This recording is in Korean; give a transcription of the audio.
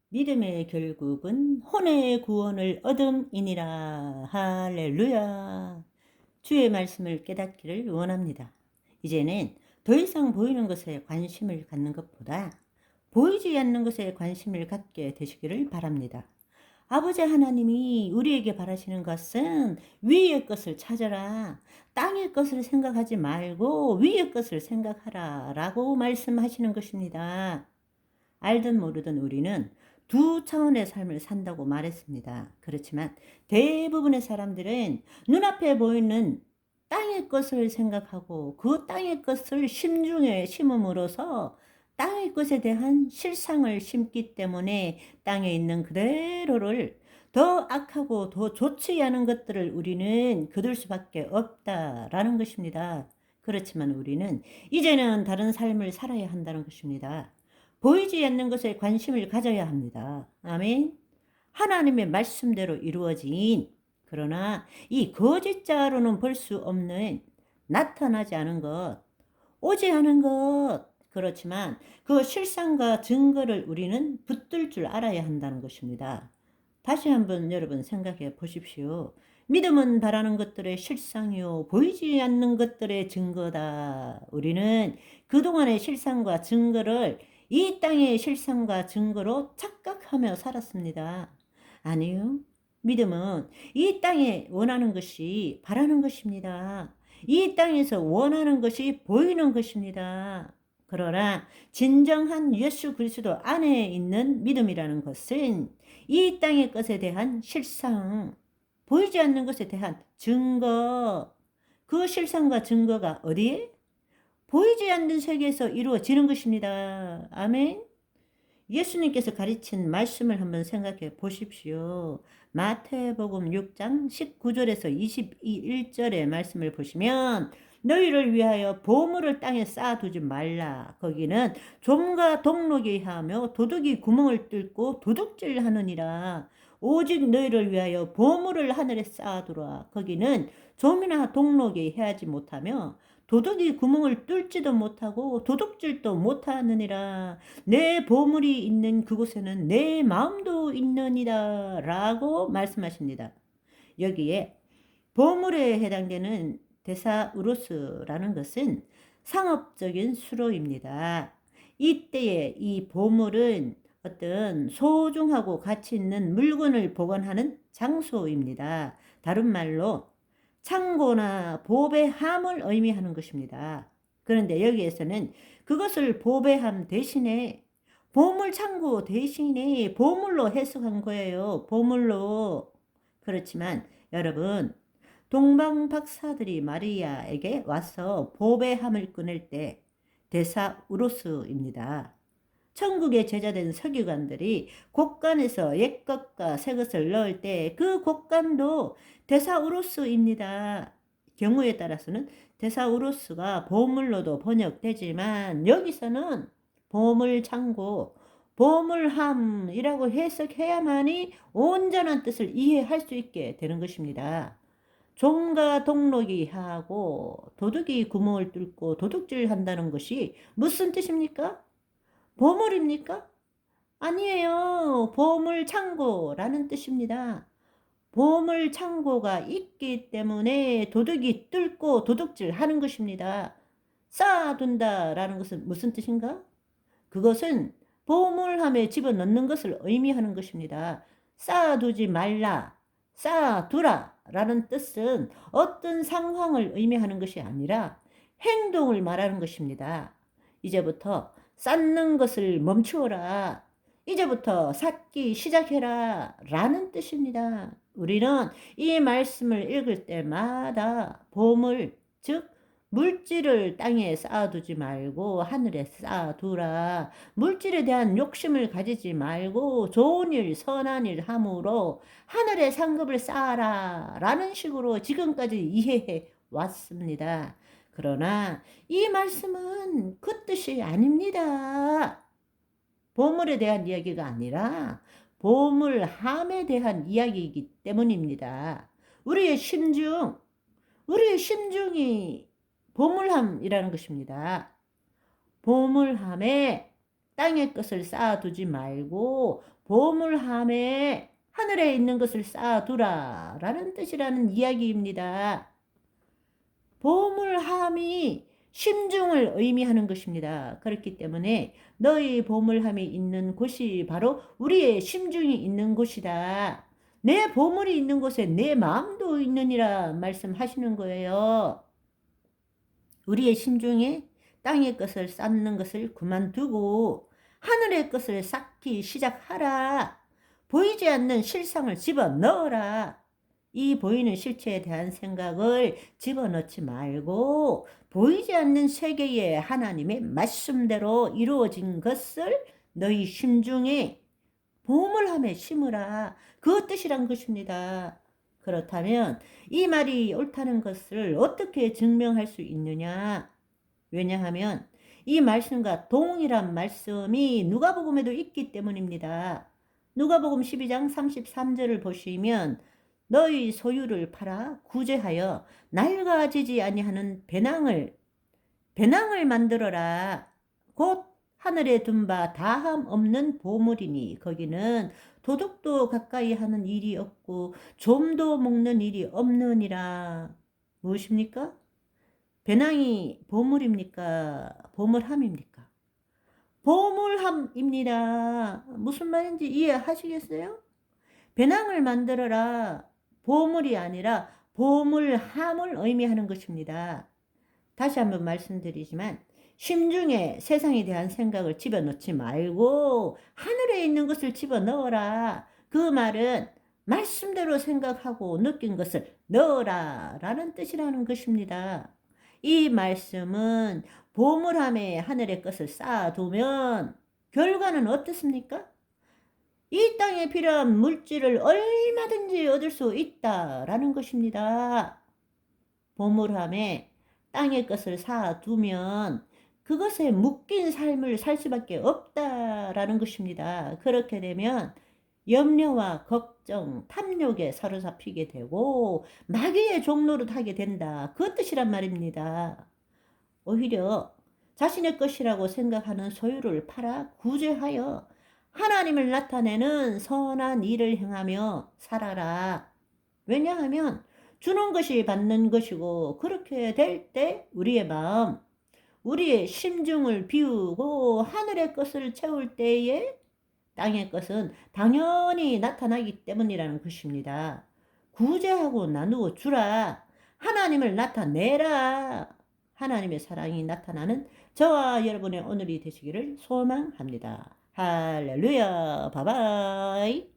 믿음의 결국은 혼의 구원을 얻음이니라. 할렐루야. 주의 말씀을 깨닫기를 원합니다. 이제는 더 이상 보이는 것에 관심을 갖는 것보다 보이지 않는 것에 관심을 갖게 되시기를 바랍니다. 아버지 하나님이 우리에게 바라시는 것은 위의 것을 찾아라. 땅의 것을 생각하지 말고 위의 것을 생각하라. 라고 말씀하시는 것입니다. 알든 모르든 우리는 두 차원의 삶을 산다고 말했습니다. 그렇지만 대부분의 사람들은 눈앞에 보이는 땅의 것을 생각하고 그 땅의 것을 심중에 심음으로써 땅의 것에 대한 실상을 심기 때문에 땅에 있는 그대로를 더 악하고 더 좋지 않은 것들을 우리는 거둘 수밖에 없다라는 것입니다. 그렇지만 우리는 이제는 다른 삶을 살아야 한다는 것입니다. 보이지 않는 것에 관심을 가져야 합니다. 아멘. 하나님의 말씀대로 이루어진, 그러나 이 거짓자로는 볼 수 없는, 나타나지 않은 것, 오지 않은 것, 그렇지만 그 실상과 증거를 우리는 붙들 줄 알아야 한다는 것입니다. 다시 한번 여러분 생각해 보십시오. 믿음은 바라는 것들의 실상이요, 보이지 않는 것들의 증거다. 우리는 그동안의 실상과 증거를 이 땅의 실상과 증거로 착각하며 살았습니다. 아니요. 믿음은 이 땅에 원하는 것이 바라는 것입니다. 이 땅에서 원하는 것이 보이는 것입니다. 그러나 진정한 예수 그리스도 안에 있는 믿음이라는 것은 이 땅의 것에 대한 실상, 보이지 않는 것에 대한 증거, 그 실상과 증거가 어디에? 보이지 않는 세계에서 이루어지는 것입니다. 아멘. 예수님께서 가르친 말씀을 한번 생각해 보십시오. 마태복음 6장 19절에서 21절의 말씀을 보시면 너희를 위하여 보물을 땅에 쌓아두지 말라. 거기는 좀과 동록이 하며 도둑이 구멍을 뚫고 도둑질하느니라. 오직 너희를 위하여 보물을 하늘에 쌓아두라. 거기는 좀이나 동록이 해하지 못하며 도둑이 구멍을 뚫지도 못하고 도둑질도 못하느니라. 내 보물이 있는 그곳에는 내 마음도 있느니라 라고 말씀하십니다. 여기에 보물에 해당되는 데사우루스라는 것은 상업적인 수로입니다. 이때의 이 보물은 어떤 소중하고 가치 있는 물건을 보관하는 장소입니다. 다른 말로 창고나 보배함을 의미하는 것입니다. 그런데 여기에서는 그것을 보배함 대신에 보물창고 대신에 보물로 해석한 거예요. 보물로. 그렇지만 여러분, 동방 박사들이 마리아에게 와서 보배함을 꺼낼 때 데사우루스입니다. 천국의 제자된 서기관들이 곡간에서 옛것과 새것을 넣을 때 그 곡간도 데사우루스입니다. 경우에 따라서는 데사우루스가 보물로도 번역되지만 여기서는 보물창고, 보물함이라고 해석해야만이 온전한 뜻을 이해할 수 있게 되는 것입니다. 종과 동록이 하고 도둑이 구멍을 뚫고 도둑질 한다는 것이 무슨 뜻입니까? 보물입니까? 아니에요. 보물창고라는 뜻입니다. 보물창고가 있기 때문에 도둑이 뚫고 도둑질 하는 것입니다. 쌓아둔다라는 것은 무슨 뜻인가? 그것은 보물함에 집어넣는 것을 의미하는 것입니다. 쌓아두지 말라, 쌓아두라 라는 뜻은 어떤 상황을 의미하는 것이 아니라 행동을 말하는 것입니다. 이제부터 쌓는 것을 멈추어라. 이제부터 쌓기 시작해라 라는 뜻입니다. 우리는 이 말씀을 읽을 때마다 보물, 즉 물질을 땅에 쌓아두지 말고 하늘에 쌓아두라. 물질에 대한 욕심을 가지지 말고 좋은 일, 선한 일 함으로 하늘에 상급을 쌓아라 라는 식으로 지금까지 이해해 왔습니다. 그러나 이 말씀은 그 뜻이 아닙니다. 보물에 대한 이야기가 아니라 보물함에 대한 이야기이기 때문입니다. 우리의 심중이 보물함이라는 것입니다. 보물함에 땅의 것을 쌓아두지 말고 보물함에 하늘에 있는 것을 쌓아두라 라는 뜻이라는 이야기입니다. 보물함이 심중을 의미하는 것입니다. 그렇기 때문에 너희 보물함이 있는 곳이 바로 우리의 심중이 있는 곳이다. 내 보물이 있는 곳에 내 마음도 있느니라 말씀하시는 거예요. 우리의 심중에 땅의 것을 쌓는 것을 그만두고 하늘의 것을 쌓기 시작하라. 보이지 않는 실상을 집어넣어라. 이 보이는 실체에 대한 생각을 집어넣지 말고 보이지 않는 세계의 하나님의 말씀대로 이루어진 것을 너희 심중에 보물함에 심으라. 그 뜻이란 것입니다. 그렇다면 이 말이 옳다는 것을 어떻게 증명할 수 있느냐? 왜냐하면 이 말씀과 동일한 말씀이 누가복음에도 있기 때문입니다. 누가복음 12장 33절을 보시면 너희 소유를 팔아 구제하여 낡아지지 아니하는 배낭을 만들어라. 곧 하늘에 둔 바 다함 없는 보물이니 거기는 도둑도 가까이 하는 일이 없고 좀도 먹는 일이 없느니라. 무엇입니까? 배낭이 보물입니까? 보물함입니까? 보물함입니다. 무슨 말인지 이해하시겠어요? 배낭을 만들어라. 보물이 아니라 보물함을 의미하는 것입니다. 다시 한번 말씀드리지만 심중에 세상에 대한 생각을 집어넣지 말고 하늘에 있는 것을 집어넣어라. 그 말은 말씀대로 생각하고 느낀 것을 넣어라 라는 뜻이라는 것입니다. 이 말씀은 보물함에 하늘의 것을 쌓아두면 결과는 어떻습니까? 이 땅에 필요한 물질을 얼마든지 얻을 수 있다라는 것입니다. 보물함에 땅의 것을 쌓아두면 그것에 묶인 삶을 살 수밖에 없다라는 것입니다. 그렇게 되면 염려와 걱정, 탐욕에 사로잡히게 되고 마귀의 종노릇 하게 된다. 그 뜻이란 말입니다. 오히려 자신의 것이라고 생각하는 소유를 팔아 구제하여 하나님을 나타내는 선한 일을 행하며 살아라. 왜냐하면 주는 것이 받는 것이고 그렇게 될 때 우리의 마음, 우리의 심중을 비우고 하늘의 것을 채울 때에 땅의 것은 당연히 나타나기 때문이라는 것입니다. 구제하고 나누어 주라. 하나님을 나타내라. 하나님의 사랑이 나타나는 저와 여러분의 오늘이 되시기를 소망합니다. 할렐루야. 바바이.